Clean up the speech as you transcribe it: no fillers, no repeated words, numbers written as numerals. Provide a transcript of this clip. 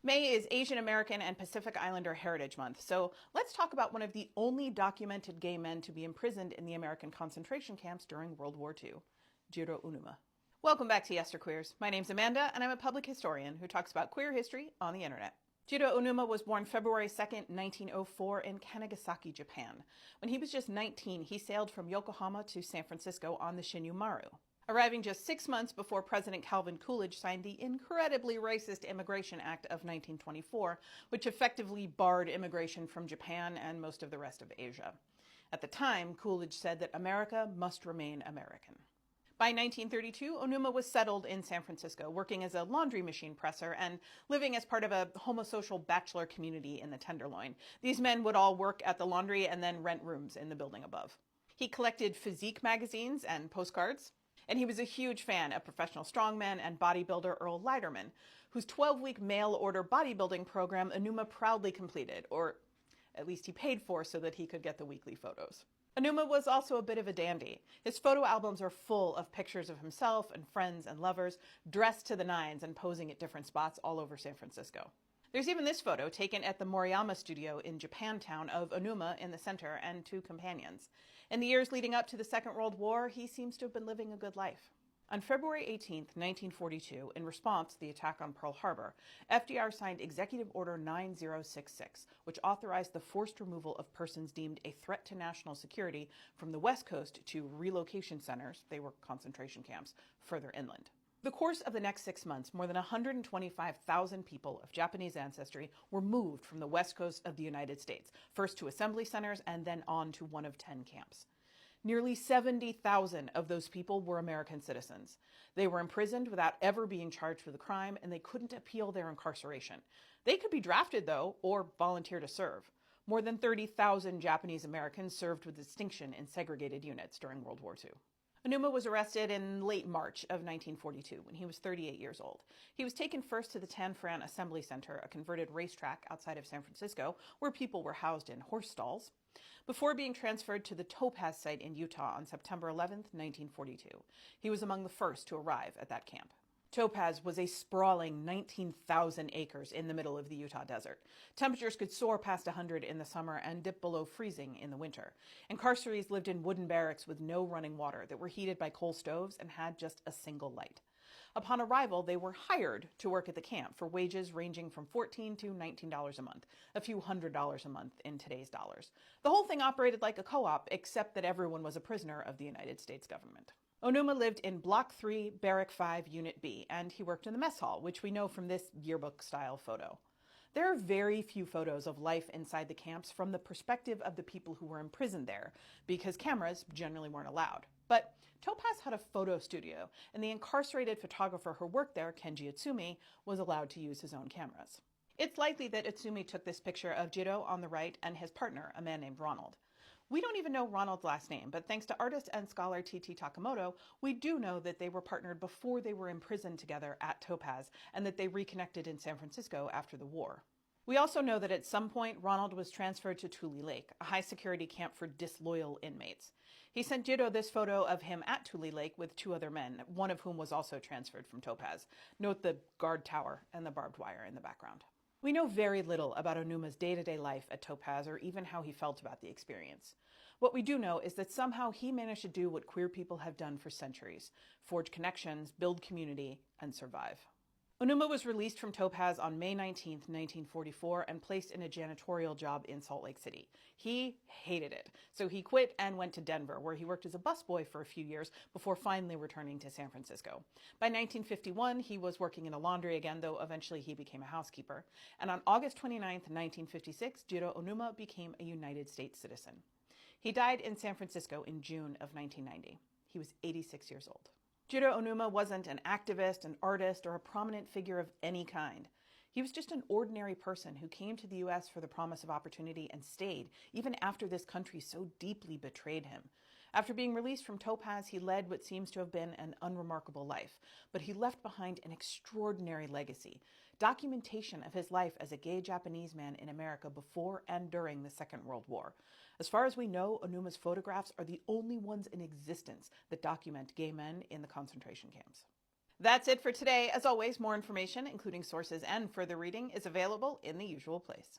May is Asian American and Pacific Islander Heritage Month, so let's talk about one of the only documented gay men to be imprisoned in the American concentration camps during World War II, Jiro Onuma. Welcome back to Yesterqueers. My name's Amanda, and I'm a public historian who talks about queer history on the internet. Jiro Onuma was born February 2nd, 1904 in Kanagasaki, Japan. When he was just 19, he sailed from Yokohama to San Francisco on the Shinyu Maru, arriving just 6 months before President Calvin Coolidge signed the incredibly racist Immigration Act of 1924, which effectively barred immigration from Japan and most of the rest of Asia. At the time, Coolidge said that America must remain American. By 1932, Onuma was settled in San Francisco, working as a laundry machine presser and living as part of a homosocial bachelor community in the Tenderloin. These men would all work at the laundry and then rent rooms in the building above. He collected physique magazines and postcards, and he was a huge fan of professional strongman and bodybuilder Earl Liderman, whose 12-week mail-order bodybuilding program Onuma proudly completed, or at least he paid for so that he could get the weekly photos. Onuma was also a bit of a dandy. His photo albums are full of pictures of himself and friends and lovers dressed to the nines and posing at different spots all over San Francisco. There's even this photo taken at the Moriyama studio in Japantown of Onuma in the center and two companions. In the years leading up to the Second World War, he seems to have been living a good life. On February 18, 1942, in response to the attack on Pearl Harbor, FDR signed Executive Order 9066, which authorized the forced removal of persons deemed a threat to national security from the West Coast to relocation centers, they were concentration camps, further inland. The course of the next 6 months, more than 125,000 people of Japanese ancestry were moved from the west coast of the United States, first to assembly centers and then on to one of 10 camps. Nearly 70,000 of those people were American citizens. They were imprisoned without ever being charged with a crime, and they couldn't appeal their incarceration. They could be drafted, though, or volunteer to serve. More than 30,000 Japanese Americans served with distinction in segregated units during World War II. Onuma was arrested in late March of 1942 when he was 38 years old. He was taken first to the Tan Fran Assembly Center, a converted racetrack outside of San Francisco, where people were housed in horse stalls, before being transferred to the Topaz site in Utah on September 11, 1942. He was among the first to arrive at that camp. Topaz was a sprawling 19,000 acres in the middle of the Utah desert. Temperatures could soar past 100 in the summer and dip below freezing in the winter. Incarcerees lived in wooden barracks with no running water that were heated by coal stoves and had just a single light. Upon arrival, they were hired to work at the camp for wages ranging from $14 to $19 a month, a few $100s a month in today's dollars. The whole thing operated like a co-op, except that everyone was a prisoner of the United States government. Onuma lived in Block 3, Barrack 5, Unit B, and he worked in the mess hall, which we know from this yearbook-style photo. There are very few photos of life inside the camps from the perspective of the people who were imprisoned there, because cameras generally weren't allowed. But Topaz had a photo studio, and the incarcerated photographer who worked there, Kenji Utsumi, was allowed to use his own cameras. It's likely that Utsumi took this picture of Jiro on the right and his partner, a man named Ronald. We don't even know Ronald's last name, but thanks to artist and scholar T.T. Takamoto, we do know that they were partnered before they were imprisoned together at Topaz, and that they reconnected in San Francisco after the war. We also know that at some point, Ronald was transferred to Tule Lake, a high-security camp for disloyal inmates. He sent Jiro this photo of him at Tule Lake with two other men, one of whom was also transferred from Topaz. Note the guard tower and the barbed wire in the background. We know very little about Onuma's day-to-day life at Topaz or even how he felt about the experience. What we do know is that somehow he managed to do what queer people have done for centuries: forge connections, build community, and survive. Onuma was released from Topaz on May 19, 1944, and placed in a janitorial job in Salt Lake City. He hated it, so he quit and went to Denver, where he worked as a busboy for a few years before finally returning to San Francisco. By 1951, he was working in a laundry again, though eventually he became a housekeeper. And on August 29, 1956, Jiro Onuma became a United States citizen. He died in San Francisco in June of 1990. He was 86 years old. Jiro Onuma wasn't an activist, an artist, or a prominent figure of any kind. He was just an ordinary person who came to the U.S. for the promise of opportunity and stayed, even after this country so deeply betrayed him. After being released from Topaz, he led what seems to have been an unremarkable life, but he left behind an extraordinary legacy, documentation of his life as a gay Japanese man in America before and during the Second World War. As far as we know, Onuma's photographs are the only ones in existence that document gay men in the concentration camps. That's it for today. As always, more information, including sources and further reading, is available in the usual place.